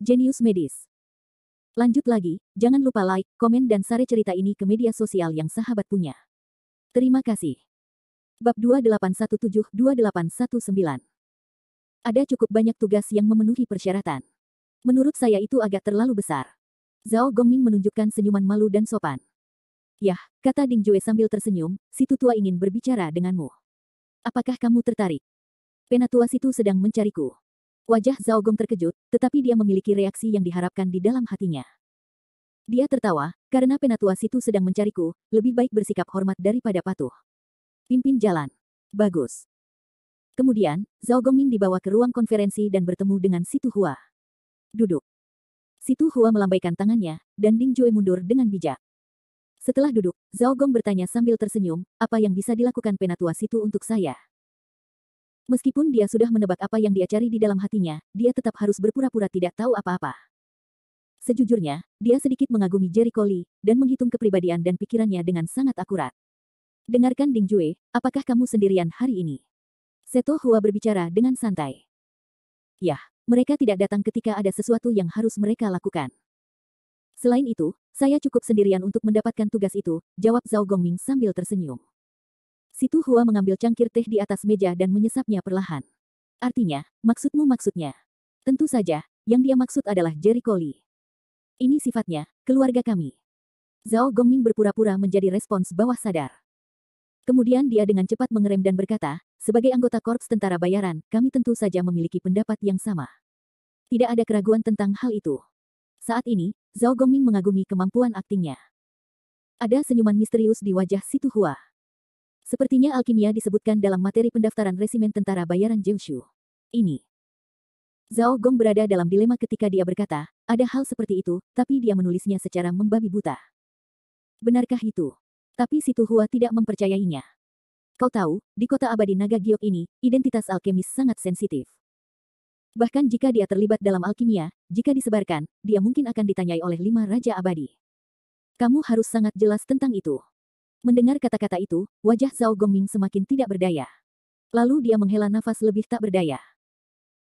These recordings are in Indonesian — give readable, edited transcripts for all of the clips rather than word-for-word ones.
Jenius Medis. Lanjut lagi, jangan lupa like, komen dan share cerita ini ke media sosial yang sahabat punya. Terima kasih. Bab 2817-2819. Ada cukup banyak tugas yang memenuhi persyaratan. Menurut saya itu agak terlalu besar. Zhao Gongming menunjukkan senyuman malu dan sopan. Yah, kata Ding Jue sambil tersenyum, si tutua ingin berbicara denganmu. Apakah kamu tertarik? Penatua situ sedang mencariku. Wajah Zhao Gong terkejut, tetapi dia memiliki reaksi yang diharapkan di dalam hatinya. Dia tertawa, karena penatua situ sedang mencariku, lebih baik bersikap hormat daripada patuh. Pimpin jalan. Bagus. Kemudian, Zhao Gongming dibawa ke ruang konferensi dan bertemu dengan Si Tu Hua. Duduk. Si Tu Hua melambaikan tangannya, dan Ding Jue mundur dengan bijak. Setelah duduk, Zhao Gong bertanya sambil tersenyum, apa yang bisa dilakukan penatua situ untuk saya? Meskipun dia sudah menebak apa yang dia cari di dalam hatinya, dia tetap harus berpura-pura tidak tahu apa-apa. Sejujurnya, dia sedikit mengagumi Jericho Lee, dan menghitung kepribadian dan pikirannya dengan sangat akurat. Dengarkan Ding Jue, apakah kamu sendirian hari ini? Seto Hua berbicara dengan santai. Yah, mereka tidak datang ketika ada sesuatu yang harus mereka lakukan. Selain itu, saya cukup sendirian untuk mendapatkan tugas itu, jawab Zhao Gongming sambil tersenyum. Si Tu Hua mengambil cangkir teh di atas meja dan menyesapnya perlahan. Artinya, maksudnya. Tentu saja, yang dia maksud adalah Jericho Lee. Ini sifatnya, keluarga kami. Zhao Gongming berpura-pura menjadi respons bawah sadar. Kemudian dia dengan cepat mengerem dan berkata, sebagai anggota korps tentara bayaran, kami tentu saja memiliki pendapat yang sama. Tidak ada keraguan tentang hal itu. Saat ini, Zhao Gongming mengagumi kemampuan aktingnya. Ada senyuman misterius di wajah Si Tu Hua. Sepertinya alkimia disebutkan dalam materi pendaftaran resimen tentara bayaran Jiushu. Ini. Zhao Gong berada dalam dilema ketika dia berkata, ada hal seperti itu, tapi dia menulisnya secara membabi buta. Benarkah itu? Tapi Si Tu Hua tidak mempercayainya. Kau tahu, di kota abadi naga giok ini, identitas alkemis sangat sensitif. Bahkan jika dia terlibat dalam alkimia, jika disebarkan, dia mungkin akan ditanyai oleh 5 raja abadi. Kamu harus sangat jelas tentang itu. Mendengar kata-kata itu, wajah Zhao Gongming semakin tidak berdaya. Lalu dia menghela nafas lebih tak berdaya.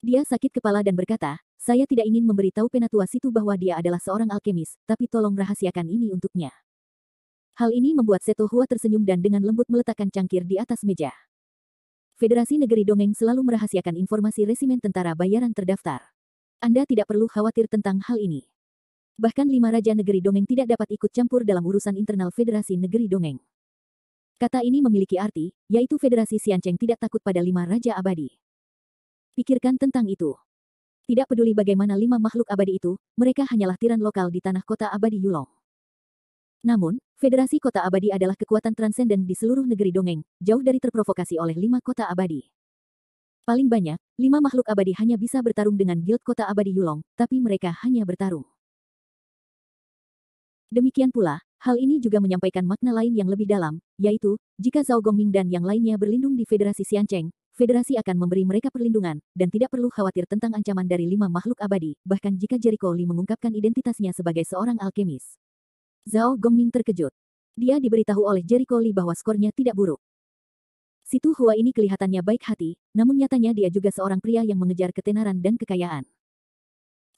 Dia sakit kepala dan berkata, saya tidak ingin memberitahu penatua situ bahwa dia adalah seorang alkemis, tapi tolong rahasiakan ini untuknya. Hal ini membuat Seto Hua tersenyum dan dengan lembut meletakkan cangkir di atas meja. Federasi Negeri Dongeng selalu merahasiakan informasi resimen tentara bayaran terdaftar. Anda tidak perlu khawatir tentang hal ini. Bahkan 5 Raja Negeri Dongeng tidak dapat ikut campur dalam urusan internal Federasi Negeri Dongeng. Kata ini memiliki arti, yaitu Federasi Xiancheng tidak takut pada 5 Raja Abadi. Pikirkan tentang itu. Tidak peduli bagaimana 5 makhluk abadi itu, mereka hanyalah tiran lokal di tanah kota abadi Yulong. Namun, Federasi Kota Abadi adalah kekuatan transenden di seluruh negeri dongeng, jauh dari terprovokasi oleh 5 kota abadi. Paling banyak, 5 makhluk abadi hanya bisa bertarung dengan Guild Kota Abadi Yulong, tapi mereka hanya bertarung. Demikian pula, hal ini juga menyampaikan makna lain yang lebih dalam, yaitu, jika Zhao Gongming dan yang lainnya berlindung di Federasi Xiancheng, Federasi akan memberi mereka perlindungan, dan tidak perlu khawatir tentang ancaman dari 5 makhluk abadi, bahkan jika Jericho Lee mengungkapkan identitasnya sebagai seorang alkemis. Zhao Gongming terkejut. Dia diberitahu oleh Jericho Lee bahwa skornya tidak buruk. Si Tu Hua ini kelihatannya baik hati, namun nyatanya dia juga seorang pria yang mengejar ketenaran dan kekayaan.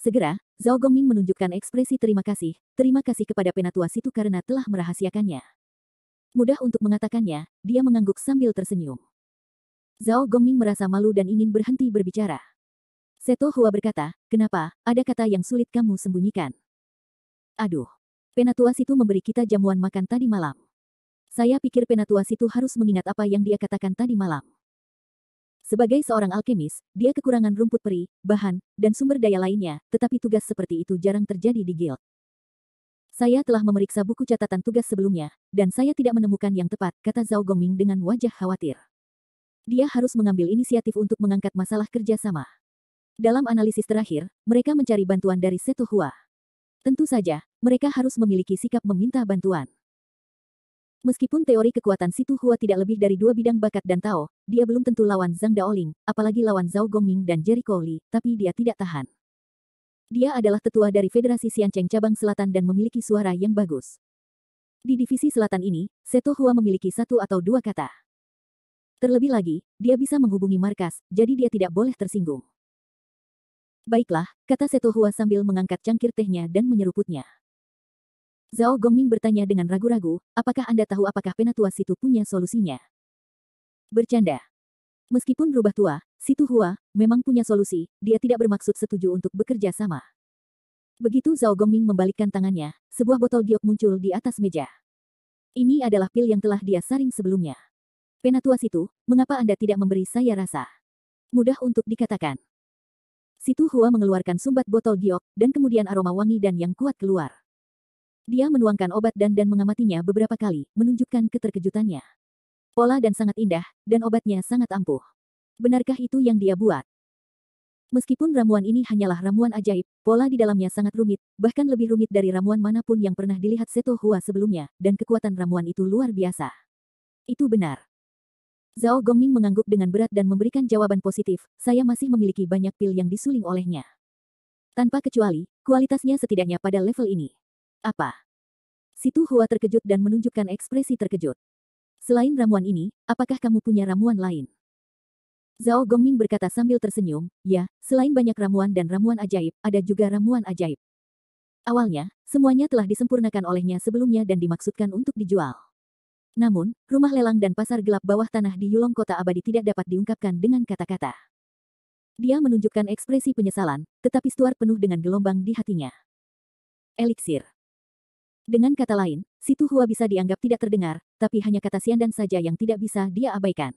Segera, Zhao Gongming menunjukkan ekspresi terima kasih kepada penatua situ karena telah merahasiakannya. Mudah untuk mengatakannya, dia mengangguk sambil tersenyum. Zhao Gongming merasa malu dan ingin berhenti berbicara. Seto Hua berkata, kenapa, ada kata yang sulit kamu sembunyikan? Aduh. Penatua situ memberi kita jamuan makan tadi malam. Saya pikir penatua situ harus mengingat apa yang dia katakan tadi malam. Sebagai seorang alkemis, dia kekurangan rumput peri, bahan, dan sumber daya lainnya, tetapi tugas seperti itu jarang terjadi di guild. Saya telah memeriksa buku catatan tugas sebelumnya, dan saya tidak menemukan yang tepat, kata Zhao Gongming dengan wajah khawatir. Dia harus mengambil inisiatif untuk mengangkat masalah kerja sama. Dalam analisis terakhir, mereka mencari bantuan dari Seto Hua. Tentu saja, mereka harus memiliki sikap meminta bantuan. Meskipun teori kekuatan Si Tu Hua tidak lebih dari 2 bidang bakat dan Tao, dia belum tentu lawan Zhang Daoling, apalagi lawan Zhao Gongming dan Jericho Lee, tapi dia tidak tahan. Dia adalah tetua dari Federasi Xiancheng cabang selatan dan memiliki suara yang bagus. Di divisi selatan ini, Seto Hua memiliki 1 atau 2 kata. Terlebih lagi, dia bisa menghubungi markas, jadi dia tidak boleh tersinggung. Baiklah, kata Seto Hua sambil mengangkat cangkir tehnya dan menyeruputnya. Zhao Gongming bertanya dengan ragu-ragu, apakah Anda tahu apakah penatua situ punya solusinya? Bercanda. Meskipun berubah tua, Situ Hua memang punya solusi, dia tidak bermaksud setuju untuk bekerja sama. Begitu Zhao Gongming membalikkan tangannya, sebuah botol giok muncul di atas meja. Ini adalah pil yang telah dia saring sebelumnya. Penatua situ, mengapa Anda tidak memberi saya rasa? Mudah untuk dikatakan. Situ Hua mengeluarkan sumbat botol giok, dan kemudian aroma wangi dan yang kuat keluar. Dia menuangkan obat dan mengamatinya beberapa kali, menunjukkan keterkejutannya. Pola dan sangat indah, dan obatnya sangat ampuh. Benarkah itu yang dia buat? Meskipun ramuan ini hanyalah ramuan ajaib, pola di dalamnya sangat rumit, bahkan lebih rumit dari ramuan manapun yang pernah dilihat Seto Hua sebelumnya, dan kekuatan ramuan itu luar biasa. Itu benar. Zhao Gongming mengangguk dengan berat dan memberikan jawaban positif, saya masih memiliki banyak pil yang disuling olehnya. Tanpa kecuali, kualitasnya setidaknya pada level ini. Apa? Situ Hua terkejut dan menunjukkan ekspresi terkejut. Selain ramuan ini, apakah kamu punya ramuan lain? Zhao Gongming berkata sambil tersenyum, ya, selain banyak ramuan dan ramuan ajaib, ada juga ramuan ajaib. Awalnya, semuanya telah disempurnakan olehnya sebelumnya dan dimaksudkan untuk dijual. Namun, rumah lelang dan pasar gelap bawah tanah di Yulong Kota Abadi tidak dapat diungkapkan dengan kata-kata. Dia menunjukkan ekspresi penyesalan, tetapi Stuart penuh dengan gelombang di hatinya. Eliksir. Dengan kata lain, Situ Hua bisa dianggap tidak terdengar, tapi hanya kata Xiandan saja yang tidak bisa dia abaikan.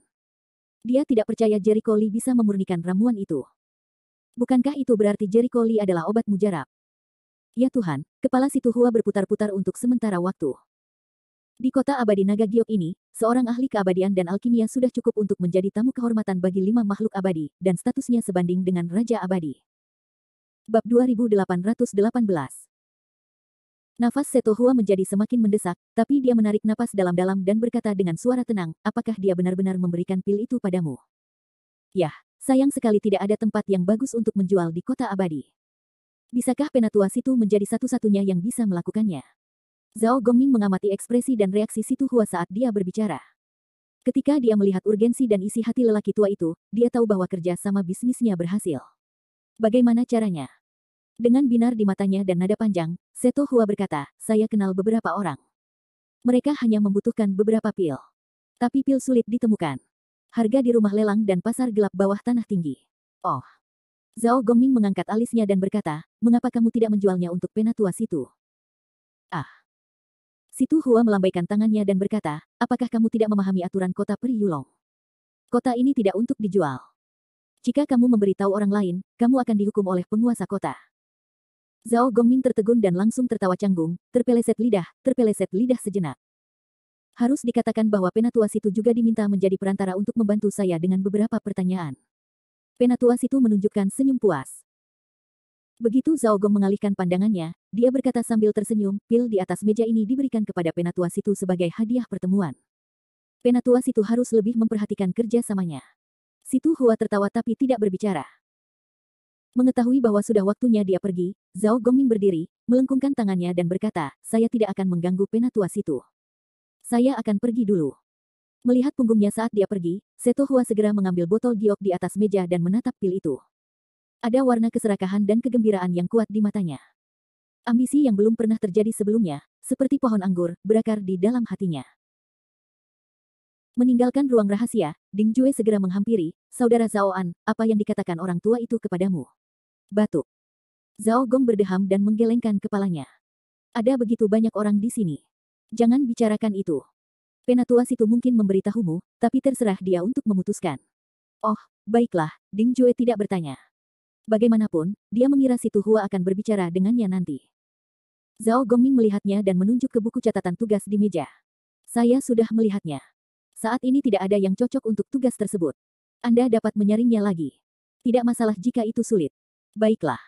Dia tidak percaya Jericho Lee bisa memurnikan ramuan itu. Bukankah itu berarti Jericho Lee adalah obat mujarab? Ya Tuhan, kepala Situ Hua berputar-putar untuk sementara waktu. Di kota abadi naga giok ini, seorang ahli keabadian dan alkimia sudah cukup untuk menjadi tamu kehormatan bagi 5 makhluk abadi, dan statusnya sebanding dengan Raja Abadi. Bab 2818. Nafas Seto Hua menjadi semakin mendesak, tapi dia menarik napas dalam-dalam dan berkata dengan suara tenang, apakah dia benar-benar memberikan pil itu padamu? Yah, sayang sekali tidak ada tempat yang bagus untuk menjual di kota abadi. Bisakah penatua situ menjadi satu-satunya yang bisa melakukannya? Zhao Gongming mengamati ekspresi dan reaksi Situ Hua saat dia berbicara. Ketika dia melihat urgensi dan isi hati lelaki tua itu, dia tahu bahwa kerja sama bisnisnya berhasil. Bagaimana caranya? Dengan binar di matanya dan nada panjang, Seto Hua berkata, saya kenal beberapa orang. Mereka hanya membutuhkan beberapa pil. Tapi pil sulit ditemukan. Harga di rumah lelang dan pasar gelap bawah tanah tinggi. Oh. Zhao Gongming mengangkat alisnya dan berkata, mengapa kamu tidak menjualnya untuk penatua situ? Ah. Situ Hua melambaikan tangannya dan berkata, apakah kamu tidak memahami aturan kota Peri Yulong? Kota ini tidak untuk dijual. Jika kamu memberitahu orang lain, kamu akan dihukum oleh penguasa kota. Zhao Gongming tertegun dan langsung tertawa canggung, terpeleset lidah sejenak. Harus dikatakan bahwa penatua situ juga diminta menjadi perantara untuk membantu saya dengan beberapa pertanyaan. Penatua situ menunjukkan senyum puas. Begitu Zhao Gong mengalihkan pandangannya, dia berkata sambil tersenyum, pil di atas meja ini diberikan kepada penatua situ sebagai hadiah pertemuan. Penatua situ harus lebih memperhatikan kerja samanya. Situ Hua tertawa tapi tidak berbicara. Mengetahui bahwa sudah waktunya dia pergi, Zhao Gongming berdiri, melengkungkan tangannya dan berkata, saya tidak akan mengganggu penatua situ. Saya akan pergi dulu. Melihat punggungnya saat dia pergi, Seto Hua segera mengambil botol giok di atas meja dan menatap pil itu. Ada warna keserakahan dan kegembiraan yang kuat di matanya. Ambisi yang belum pernah terjadi sebelumnya, seperti pohon anggur, berakar di dalam hatinya. Meninggalkan ruang rahasia, Ding Jue segera menghampiri, saudara Zhao An, apa yang dikatakan orang tua itu kepadamu? Batuk. Zhao Gong berdeham dan menggelengkan kepalanya. Ada begitu banyak orang di sini. Jangan bicarakan itu. Penatua situ mungkin memberitahumu, tapi terserah dia untuk memutuskan. Oh, baiklah, Ding Jue tidak bertanya. Bagaimanapun, dia mengira Situ Hua akan berbicara dengannya nanti. Zhao Gongming melihatnya dan menunjuk ke buku catatan tugas di meja. Saya sudah melihatnya. Saat ini tidak ada yang cocok untuk tugas tersebut. Anda dapat menyaringnya lagi. Tidak masalah jika itu sulit. Baiklah.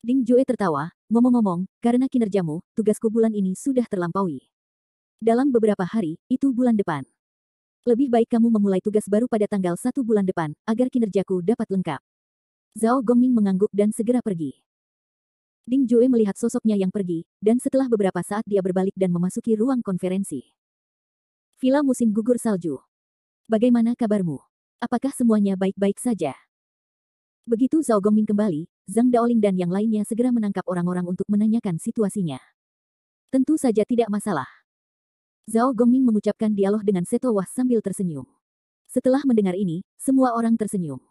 Ding Jue tertawa, ngomong-ngomong, karena kinerjamu, tugasku bulan ini sudah terlampaui. Dalam beberapa hari, itu bulan depan. Lebih baik kamu memulai tugas baru pada tanggal 1 bulan depan, agar kinerjaku dapat lengkap. Zhao Gongming mengangguk dan segera pergi. Ding Jue melihat sosoknya yang pergi, dan setelah beberapa saat dia berbalik dan memasuki ruang konferensi. Villa musim gugur salju. Bagaimana kabarmu? Apakah semuanya baik-baik saja? Begitu Zhao Gongming kembali, Zhang Daoling dan yang lainnya segera menangkap orang-orang untuk menanyakan situasinya. Tentu saja tidak masalah. Zhao Gongming mengucapkan dialog dengan Seto Wah sambil tersenyum. Setelah mendengar ini, semua orang tersenyum.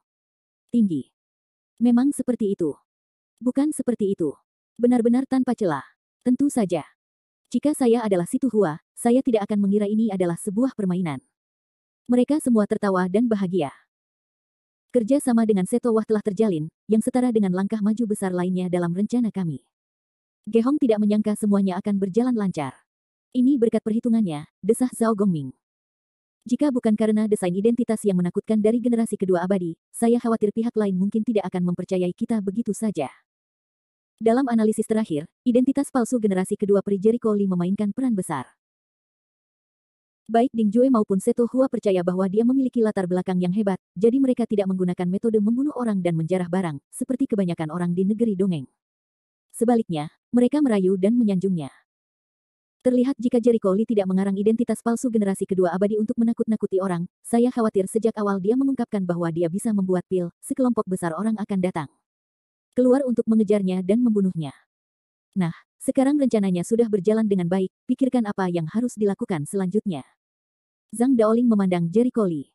Tinggi. Memang seperti itu. Bukan seperti itu. Benar-benar tanpa celah. Tentu saja. Jika saya adalah Situ Hua, saya tidak akan mengira ini adalah sebuah permainan. Mereka semua tertawa dan bahagia. Kerja sama dengan Seto Wah telah terjalin, yang setara dengan langkah maju besar lainnya dalam rencana kami. Ge Hong tidak menyangka semuanya akan berjalan lancar. Ini berkat perhitungannya, desah Zhao Gongming. Jika bukan karena desain identitas yang menakutkan dari generasi kedua abadi, saya khawatir pihak lain mungkin tidak akan mempercayai kita begitu saja. Dalam analisis terakhir, identitas palsu generasi kedua Pri Jericho Lee memainkan peran besar. Baik Ding Jue maupun Seto Hua percaya bahwa dia memiliki latar belakang yang hebat, jadi mereka tidak menggunakan metode membunuh orang dan menjarah barang, seperti kebanyakan orang di negeri dongeng. Sebaliknya, mereka merayu dan menyanjungnya. Terlihat jika Jericho Lee tidak mengarang identitas palsu generasi kedua abadi untuk menakut-nakuti orang, saya khawatir sejak awal dia mengungkapkan bahwa dia bisa membuat pil, sekelompok besar orang akan datang keluar untuk mengejarnya dan membunuhnya. Nah, sekarang rencananya sudah berjalan dengan baik, pikirkan apa yang harus dilakukan selanjutnya. Zhang Daoling memandang Jericho Lee.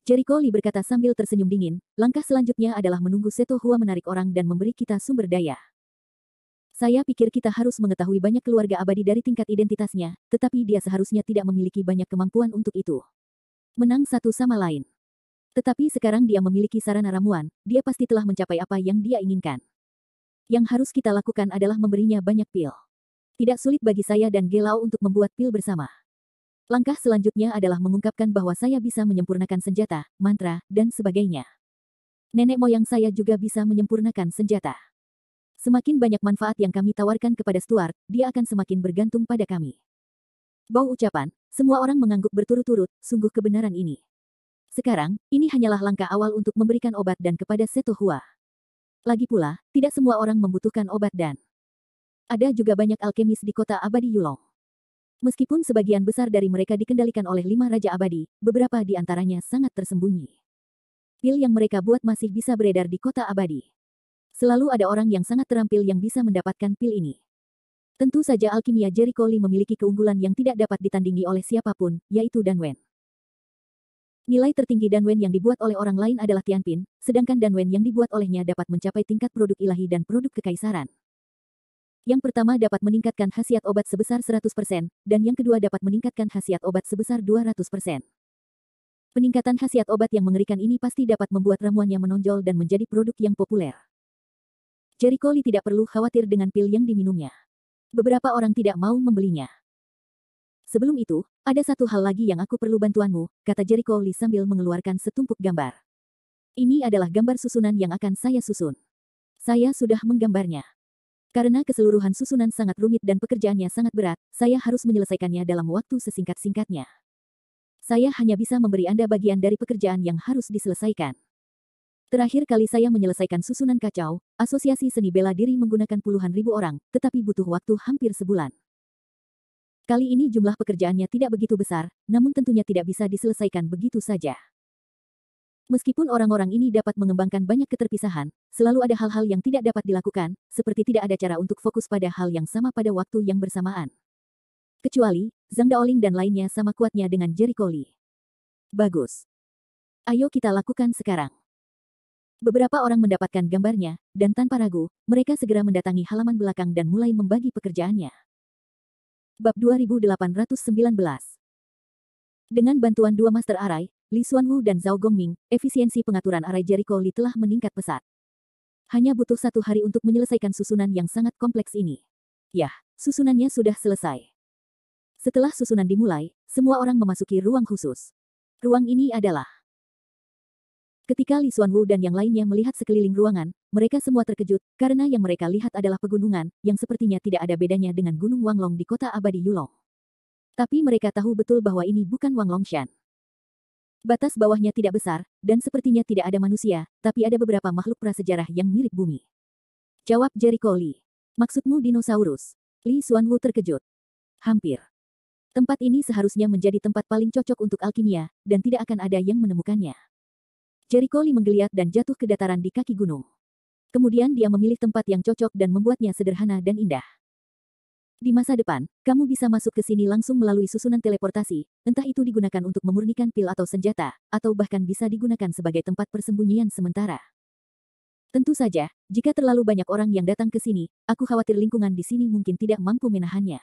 Jericho Lee berkata sambil tersenyum dingin, langkah selanjutnya adalah menunggu Seto Hua menarik orang dan memberi kita sumber daya. Saya pikir kita harus mengetahui banyak keluarga abadi dari tingkat identitasnya, tetapi dia seharusnya tidak memiliki banyak kemampuan untuk itu. Menang satu sama lain. Tetapi sekarang dia memiliki sarana ramuan, dia pasti telah mencapai apa yang dia inginkan. Yang harus kita lakukan adalah memberinya banyak pil. Tidak sulit bagi saya dan Gelao untuk membuat pil bersama. Langkah selanjutnya adalah mengungkapkan bahwa saya bisa menyempurnakan senjata, mantra, dan sebagainya. Nenek moyang saya juga bisa menyempurnakan senjata. Semakin banyak manfaat yang kami tawarkan kepada Stuart, dia akan semakin bergantung pada kami. Bau ucapan, semua orang mengangguk berturut-turut, sungguh kebenaran ini. Sekarang, ini hanyalah langkah awal untuk memberikan obat dan kepada Seto Hua. Lagi pula, tidak semua orang membutuhkan obat dan ada juga banyak alkemis di kota abadi Yulong. Meskipun sebagian besar dari mereka dikendalikan oleh 5 raja abadi, beberapa di antaranya sangat tersembunyi. Pil yang mereka buat masih bisa beredar di kota abadi. Selalu ada orang yang sangat terampil yang bisa mendapatkan pil ini. Tentu saja alkimia Jericho Lee memiliki keunggulan yang tidak dapat ditandingi oleh siapapun, yaitu Danwen. Nilai tertinggi Danwen yang dibuat oleh orang lain adalah Tianpin, sedangkan Danwen yang dibuat olehnya dapat mencapai tingkat produk ilahi dan produk kekaisaran. Yang pertama dapat meningkatkan khasiat obat sebesar 100%, dan yang kedua dapat meningkatkan khasiat obat sebesar 200%. Peningkatan khasiat obat yang mengerikan ini pasti dapat membuat ramuannya menonjol dan menjadi produk yang populer. Jericho Lee tidak perlu khawatir dengan pil yang diminumnya. Beberapa orang tidak mau membelinya. Sebelum itu, ada satu hal lagi yang aku perlu bantuanmu, kata Jericho Lee sambil mengeluarkan setumpuk gambar. Ini adalah gambar susunan yang akan saya susun. Saya sudah menggambarnya. Karena keseluruhan susunan sangat rumit dan pekerjaannya sangat berat, saya harus menyelesaikannya dalam waktu sesingkat-singkatnya. Saya hanya bisa memberi Anda bagian dari pekerjaan yang harus diselesaikan. Terakhir kali saya menyelesaikan susunan kacau, Asosiasi Seni Bela Diri menggunakan puluhan ribu orang, tetapi butuh waktu hampir sebulan. Kali ini jumlah pekerjaannya tidak begitu besar, namun tentunya tidak bisa diselesaikan begitu saja. Meskipun orang-orang ini dapat mengembangkan banyak keterpisahan, selalu ada hal-hal yang tidak dapat dilakukan, seperti tidak ada cara untuk fokus pada hal yang sama pada waktu yang bersamaan. Kecuali, Zhang Daoling dan lainnya sama kuatnya dengan Jericho Lee. Bagus. Ayo kita lakukan sekarang. Beberapa orang mendapatkan gambarnya, dan tanpa ragu, mereka segera mendatangi halaman belakang dan mulai membagi pekerjaannya. Bab 2819. Dengan bantuan dua Master Arai, Li Xuanwu dan Zhao Gongming, efisiensi pengaturan arai Jericho Lee telah meningkat pesat. Hanya butuh 1 hari untuk menyelesaikan susunan yang sangat kompleks ini. Yah, susunannya sudah selesai. Setelah susunan dimulai, semua orang memasuki ruang khusus. Ruang ini adalah... Ketika Li Xuanwu dan yang lainnya melihat sekeliling ruangan, mereka semua terkejut, karena yang mereka lihat adalah pegunungan, yang sepertinya tidak ada bedanya dengan Gunung Wanglong di kota abadi Yulong. Tapi mereka tahu betul bahwa ini bukan Wanglongshan. Batas bawahnya tidak besar, dan sepertinya tidak ada manusia, tapi ada beberapa makhluk prasejarah yang mirip bumi. Jawab Jericho Lee. Maksudmu dinosaurus? Li Xuanwu terkejut. Hampir. Tempat ini seharusnya menjadi tempat paling cocok untuk alkimia, dan tidak akan ada yang menemukannya. Jericho Lee menggeliat dan jatuh ke dataran di kaki gunung. Kemudian dia memilih tempat yang cocok dan membuatnya sederhana dan indah. Di masa depan, kamu bisa masuk ke sini langsung melalui susunan teleportasi, entah itu digunakan untuk memurnikan pil atau senjata, atau bahkan bisa digunakan sebagai tempat persembunyian sementara. Tentu saja, jika terlalu banyak orang yang datang ke sini, aku khawatir lingkungan di sini mungkin tidak mampu menahannya.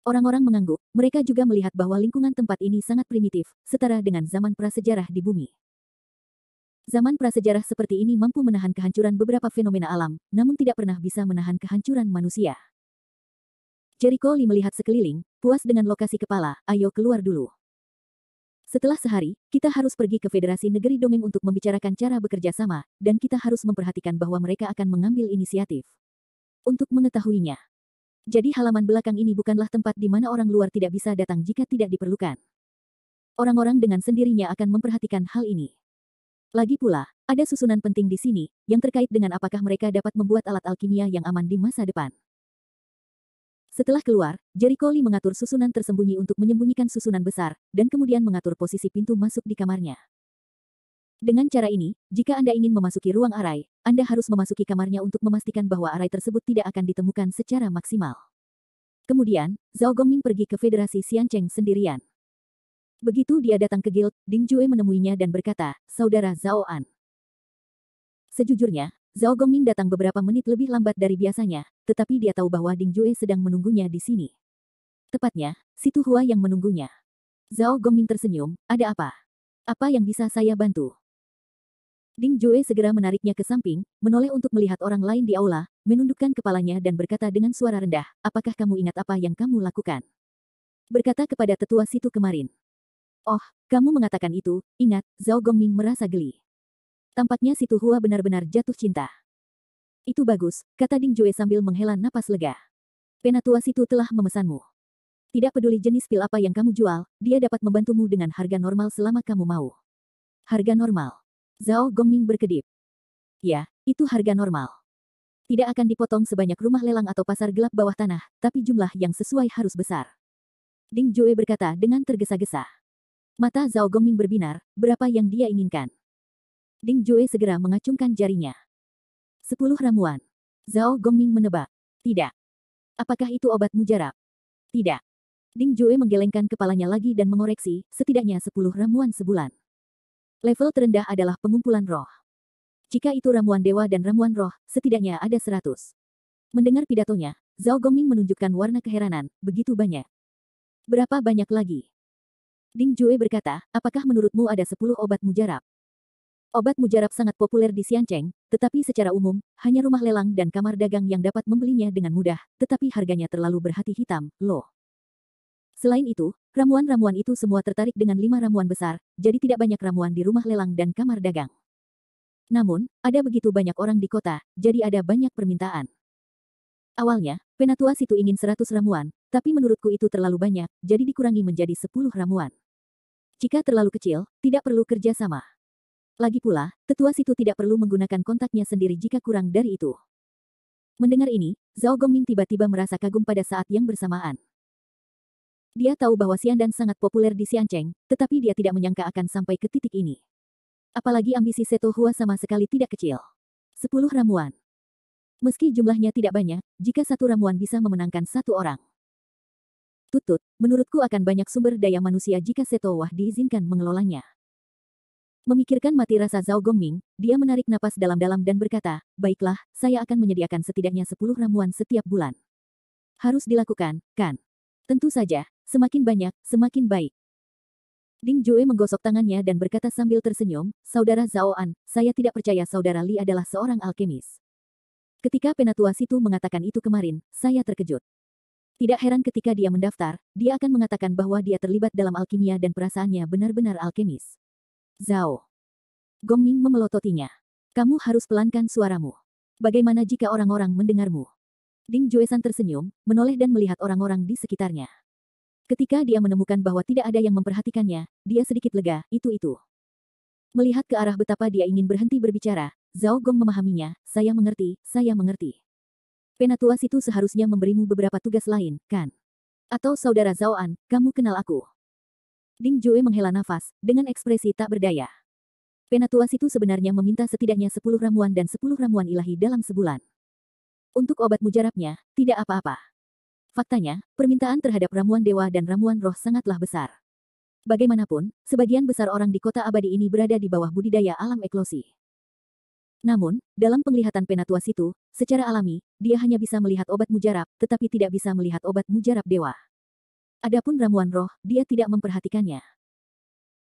Orang-orang mengangguk, mereka juga melihat bahwa lingkungan tempat ini sangat primitif, setara dengan zaman prasejarah di bumi. Zaman prasejarah seperti ini mampu menahan kehancuran beberapa fenomena alam, namun tidak pernah bisa menahan kehancuran manusia. Jericho Lee melihat sekeliling, puas dengan lokasi kepala, ayo keluar dulu. Setelah sehari, kita harus pergi ke Federasi Negeri Dongeng untuk membicarakan cara bekerja sama, dan kita harus memperhatikan bahwa mereka akan mengambil inisiatif. Untuk mengetahuinya. Jadi halaman belakang ini bukanlah tempat di mana orang luar tidak bisa datang jika tidak diperlukan. Orang-orang dengan sendirinya akan memperhatikan hal ini. Lagi pula, ada susunan penting di sini, yang terkait dengan apakah mereka dapat membuat alat alkimia yang aman di masa depan. Setelah keluar, Jericho Lee mengatur susunan tersembunyi untuk menyembunyikan susunan besar, dan kemudian mengatur posisi pintu masuk di kamarnya. Dengan cara ini, jika Anda ingin memasuki ruang arai, Anda harus memasuki kamarnya untuk memastikan bahwa arai tersebut tidak akan ditemukan secara maksimal. Kemudian, Zhao Gongming pergi ke Federasi Xiancheng sendirian. Begitu dia datang ke guild, Ding Jue menemuinya dan berkata, "Saudara Zhao An." Sejujurnya, Zhao Gongming datang beberapa menit lebih lambat dari biasanya, tetapi dia tahu bahwa Ding Jue sedang menunggunya di sini. Tepatnya, si Tu Hua yang menunggunya. Zhao Gongming tersenyum, ada apa? Apa yang bisa saya bantu? Ding Jue segera menariknya ke samping, menoleh untuk melihat orang lain di aula, menundukkan kepalanya dan berkata dengan suara rendah, apakah kamu ingat apa yang kamu lakukan? Berkata kepada tetua situ kemarin. Oh, kamu mengatakan itu, ingat, Zhao Gongming merasa geli. Tampaknya si Tu Hua benar-benar jatuh cinta. Itu bagus, kata Ding Jue sambil menghela napas lega. Penatua situ telah memesanmu. Tidak peduli jenis pil apa yang kamu jual, dia dapat membantumu dengan harga normal selama kamu mau. Harga normal. Zhao Gongming berkedip. Ya, itu harga normal. Tidak akan dipotong sebanyak rumah lelang atau pasar gelap bawah tanah, tapi jumlah yang sesuai harus besar. Ding Jue berkata dengan tergesa-gesa. Mata Zhao Gongming berbinar, berapa yang dia inginkan? Ding Jue segera mengacungkan jarinya. 10 ramuan. Zhao Gongming menebak. Tidak. Apakah itu obat mujarab? Tidak. Ding Jue menggelengkan kepalanya lagi dan mengoreksi, setidaknya 10 ramuan sebulan. Level terendah adalah pengumpulan roh. Jika itu ramuan dewa dan ramuan roh, setidaknya ada 100. Mendengar pidatonya, Zhao Gongming menunjukkan warna keheranan, begitu banyak. Berapa banyak lagi? Ding Jue berkata, apakah menurutmu ada 10 obat mujarab? Obat mujarab sangat populer di Xiancheng, tetapi secara umum, hanya rumah lelang dan kamar dagang yang dapat membelinya dengan mudah, tetapi harganya terlalu berhati hitam, loh. Selain itu, ramuan-ramuan itu semua tertarik dengan 5 ramuan besar, jadi tidak banyak ramuan di rumah lelang dan kamar dagang. Namun, ada begitu banyak orang di kota, jadi ada banyak permintaan. Awalnya, penatua situ ingin 100 ramuan, tapi menurutku itu terlalu banyak, jadi dikurangi menjadi 10 ramuan. Jika terlalu kecil, tidak perlu kerja sama. Lagi pula, tetua situ tidak perlu menggunakan kontaknya sendiri jika kurang dari itu. Mendengar ini, Zhao Gongming tiba-tiba merasa kagum pada saat yang bersamaan. Dia tahu bahwa Xiandan sangat populer di Xiancheng, tetapi dia tidak menyangka akan sampai ke titik ini. Apalagi ambisi Seto Hua sama sekali tidak kecil. 10 ramuan. Meski jumlahnya tidak banyak, jika satu ramuan bisa memenangkan satu orang. Tutut, menurutku akan banyak sumber daya manusia jika Seto Hua diizinkan mengelolanya. Memikirkan mati rasa Zhao Gongming, dia menarik napas dalam-dalam dan berkata, baiklah, saya akan menyediakan setidaknya 10 ramuan setiap bulan. Harus dilakukan, kan? Tentu saja, semakin banyak, semakin baik. Ding Jue menggosok tangannya dan berkata sambil tersenyum, Saudara Zhao An, saya tidak percaya Saudara Li adalah seorang alkemis. Ketika penatua situ mengatakan itu kemarin, saya terkejut. Tidak heran ketika dia mendaftar, dia akan mengatakan bahwa dia terlibat dalam alkimia dan perasaannya benar-benar alkemis. Zhao Gongming memelototinya. Kamu harus pelankan suaramu. Bagaimana jika orang-orang mendengarmu? Ding Juesan tersenyum, menoleh dan melihat orang-orang di sekitarnya. Ketika dia menemukan bahwa tidak ada yang memperhatikannya, dia sedikit lega, itu. Melihat ke arah betapa dia ingin berhenti berbicara, Zhao Gong memahaminya, saya mengerti. Penatua situ seharusnya memberimu beberapa tugas lain, kan? Atau Saudara Zhao An, kamu kenal aku? Ding Jue menghela nafas, dengan ekspresi tak berdaya. Penatua Situ sebenarnya meminta setidaknya 10 ramuan dan 10 ramuan ilahi dalam sebulan. Untuk obat mujarabnya, tidak apa-apa. Faktanya, permintaan terhadap ramuan dewa dan ramuan roh sangatlah besar. Bagaimanapun, sebagian besar orang di kota abadi ini berada di bawah budidaya alam eklosi. Namun, dalam penglihatan Penatua Situ, secara alami, dia hanya bisa melihat obat mujarab, tetapi tidak bisa melihat obat mujarab dewa. Adapun ramuan roh, dia tidak memperhatikannya.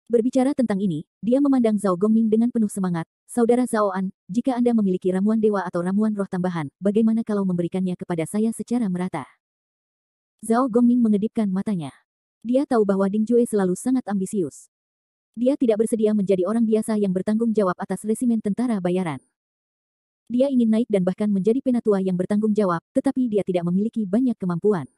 Berbicara tentang ini, dia memandang Zhao Gongming dengan penuh semangat. Saudara Zhao An, jika Anda memiliki ramuan dewa atau ramuan roh tambahan, bagaimana kalau memberikannya kepada saya secara merata? Zhao Gongming mengedipkan matanya. Dia tahu bahwa Ding Jue selalu sangat ambisius. Dia tidak bersedia menjadi orang biasa yang bertanggung jawab atas resimen tentara bayaran. Dia ingin naik dan bahkan menjadi penatua yang bertanggung jawab, tetapi dia tidak memiliki banyak kemampuan.